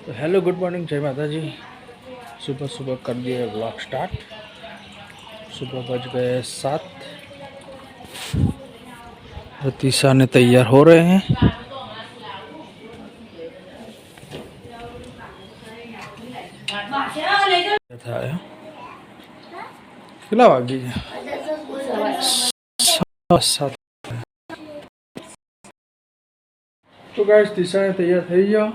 तो hello good morning जय माता जी। सुबह सुबह कर दिए व्लॉग स्टार्ट। सुबह बज गए 7। रतीशा ने तैयार हो रहे हैं। કેટલા વાગી છે? 7। તો ગાઈસ તીશાને તૈયાર થઈ ગયો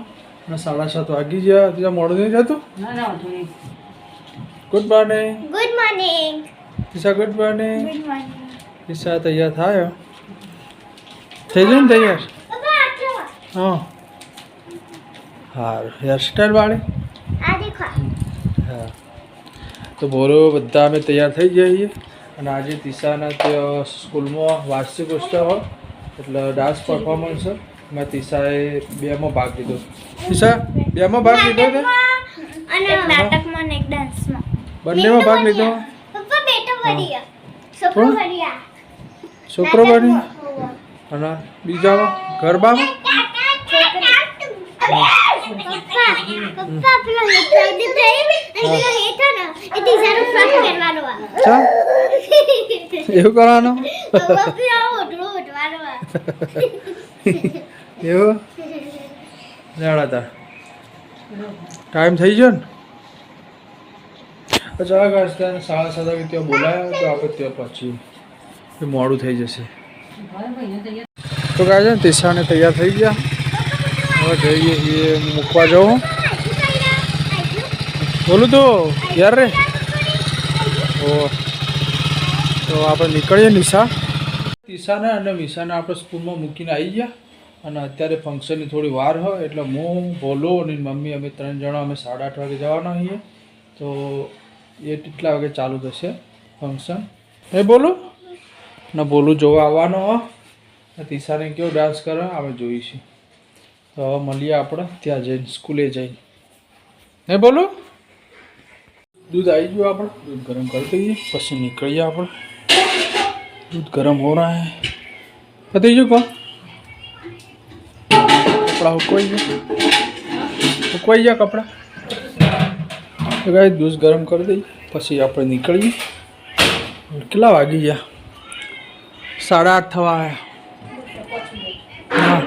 અને 7:30 વાગી ગયા. ત્યાં મોડું નહીં થતું? Good morning. Good morning. Tisha good morning. Good morning. Tisha તૈયાર થાય થઈ જાય ને તૈયાર? પપ્પા આટલો હા હારું. હેરસ્ટાઈલ વાળી આ દેખો. હા તો બોલો બધા અમે તૈયાર થઈ જઈએ. અને આજે તીશાના ત્યાં સ્કૂલમાં વાર્ષિક ઉત્સવ હોય એટલે ડાન્સ પરફોર્મન્સ છે. મેં તીશાએ 2માં ભાગ લીધો. તીશા 2માં ભાગ લીધો ને? અને નાટકમાં ને એક ડાન્સમાં બંનેમાં ભાગ લીધો? પપ્પા બેટો બળિયા છોકરો બળિયા છોકરો બની અને બીજામાં ગરબામાં પપ્પા પેલો હેઠો અને પેલો હેઠો ને એ ટીચરનો ફ્રોક પહેરવાનો ચા એવું કરવાનું? પપ્પા પેલો ઓઢવો ઓઢવાનો એવું જાણા તા ટાઈમ થઈ ગયો ને? અચ્છા ગાઈસ ત્યાં 7:30 વાગે ત્યાં બોલાયા તો આપણે ત્યાં પહોંચીએ. મોડું થઈ જશે. તો ગાઈસ ને તીશાને તૈયાર થઈ ગયા. હવે જઈએ છીએ મૂકવા જાઉં. બોલું તો યાર રે. ઓ તો આપણે નીકળીએ નિશા. તીશાને અને વિશાને આપણે સ્કૂલમાં મૂકીને આવી ગયા. અને અત્યારે ફંક્શનની થોડી વાર હોય એટલે હું બોલો અને મમ્મી અમે 3 જણા અમે 8:30 વાગે જવાના છીએ. તો એ કેટલા વાગે ચાલુ થશે ફંક્શન એ બોલો ને બોલું જોવા આવવાનો હો. તીશાને કેવો ડાન્સ કરે આપણે જોઈશું. તો હવે મળીએ આપણે ત્યાં જઈને સ્કૂલે જઈને. નહીં બોલું दूध आई गयो आप दूध गरम कर दीजिए पसी निकलिए आप दूध गरम हो रहा है. पति जो कौन कपड़ा हुकवाई गया कपड़ा तो गाय दूध गरम कर दी पसी आप निकलिए. कितना वागी गया 8:30 थवा है. हाँ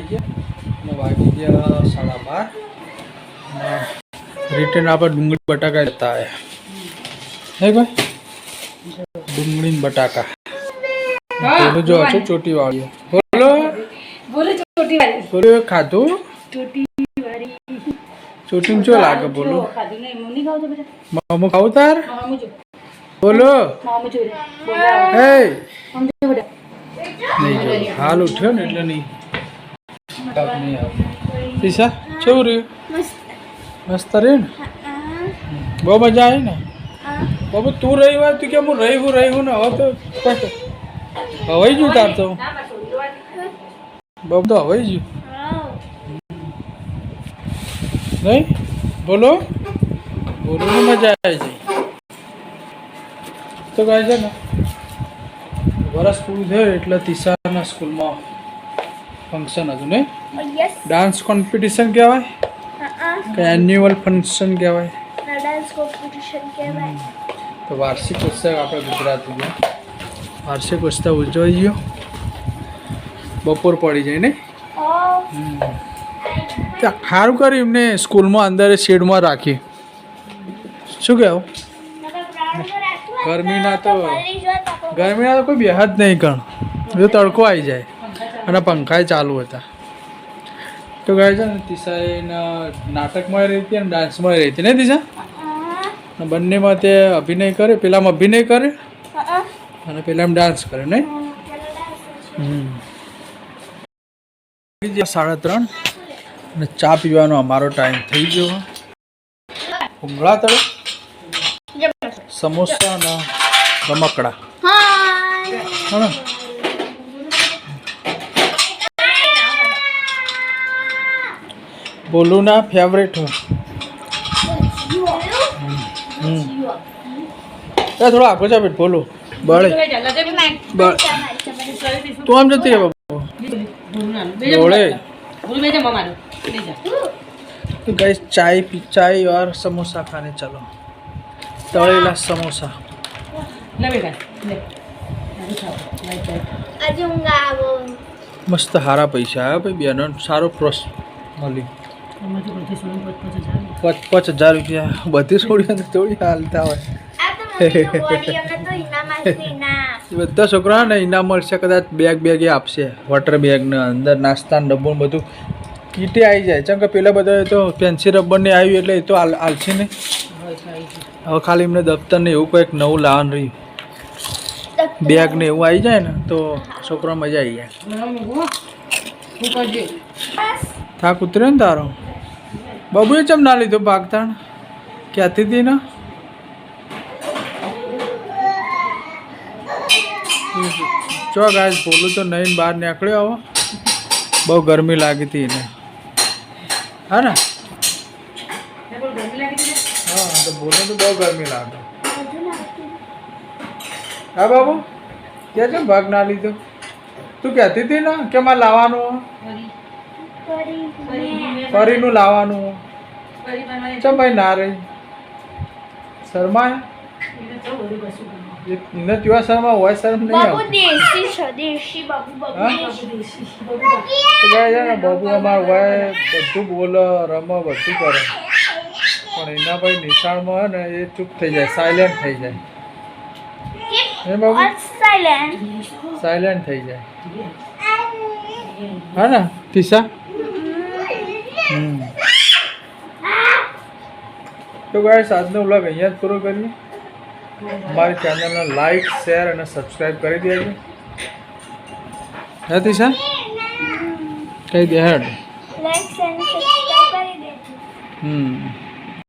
ગયા અને વાગી ગયા 12:30 અને રિટર્ન આપણે ડુંગળી બટાકા લેતા આવ્યા હે ભાઈ ડુંગળી ને બટાકા બોલો જો છે ચોટી વાળી બોલો બોલો ખાધું ચોટી ચો લાગે બોલો મામું ખાવું તાર બોલો હે નહીં જો હાલ ઉઠ્યો ને એટલે નહીં પીસા કેવું રહ્યું મસ્ત રહ્યું ને બહુ મજા આવી ને બાબુ તું રહી હોય તું કે હું રહી ને હવે તો હવાઈ ગયું તાર તો બાબુ તો હવાઈ ગયું નહીં બોલો બોલો ને મજા આવી જાય તો કહે છે ને વરસ પૂરું થયું એટલે તીસાના સ્કૂલમાં ફંક્શન હતું ને ડાન્સ કોમ્પિટિશન કહેવાય કે એન્યુઅલ ફંક્શન કહેવાય તો વાર્ષિક ઉત્સવ આપણે ગુજરાતીમાં વાર્ષિક ઉત્સવ ઉજવાઈ ગયો બપોર પડી જાય ને સારું કર્યું એમને સ્કૂલમાં અંદર શેડમાં રાખી શું કહેવું ગરમીના તો કોઈ બેહદ નહીં કણ જો તડકો આવી જાય અને પંખાએ ચાલુ હતા તો કહે છે ને તિશાના નાટકમાં રહી હતી અને ડાન્સમાં રહી હતી ને તિશા બંનેમાં તે અભિનય કરે પેલામાં અભિનય કરે અને પેલામાં ડાન્સ કરે ને 3:30 અને ચા પીવાનો અમારો ટાઈમ થઈ ગયો ઉંગળા તળે સમોસા અને રમકડા હા બોલું ના ફેવરેટ હો થોડો આગળ જા બેટ બોલો બળે તું આમ જતી રે બાબુ જોડે तो गाइस चाय और समोसा खाने चलो तळेला समोसा मस्त हारा पैसा आया भाई बेनो सारो प्रोस मળી 5,000 રૂપિયા બધી છોડીઓ થોડી હાલતા હોય બધા છોકરા ને ઇનામ મળશે કદાચ બેગ આપશે વોટર બેગ ને અંદર નાસ્તા ડબ્બો બધું કીટે આવી જાય ચમ કે પેલા બધા તો પેન્સિલ રબર ને આવ્યું એટલે એ તો આલશે ને હવે ખાલી એમને દફતર ને એવું કંઈક નવું લાવવાનું રહ્યું બેગ ને એવું આવી જાય ને તો છોકરા મજા આવી જાય થાક ઉતર્યો ને તારો બાબુએ ચમ ના લીધો ભાગતાણ ક્યાંથી હતી ને ચો ગાય બોલું તો નહીં બહાર નીકળ્યો હવે બહુ ગરમી લાગી હતી એને હા ને હા તો બોલો તો બહુ ગરમી લાગે હા બાબુ ક્યાં છે ભાગ ના લીધો તું કહેતી હતી ને કે મારે લાવવાનું ફરીનું લાવવાનું ચમ ભાઈ ના રહી શર્મા એને તેવા શર્મા હોય શર્મ નહીં બાબુ અમાર હોય બધું બોલે રમે બધું કરે પણ એના ભાઈ નિશાળમાં હોય ને એ ચૂપ થઈ જાય સાયલેન્ટ થઈ જાય હે બાબુ સાયલેન્ટ થઈ જાય હા ને તિશા તો ગાઈસ આજનો વ્લોગ અહીંયા જ પૂરો કરીએ અમારી ચેનલને લાઈક શેર અને સબસ્ક્રાઈબ કરી દેજો હે તિશા કહી દે હેડ લાઈક શેર અને સબસ્ક્રાઇબ કરી દેજો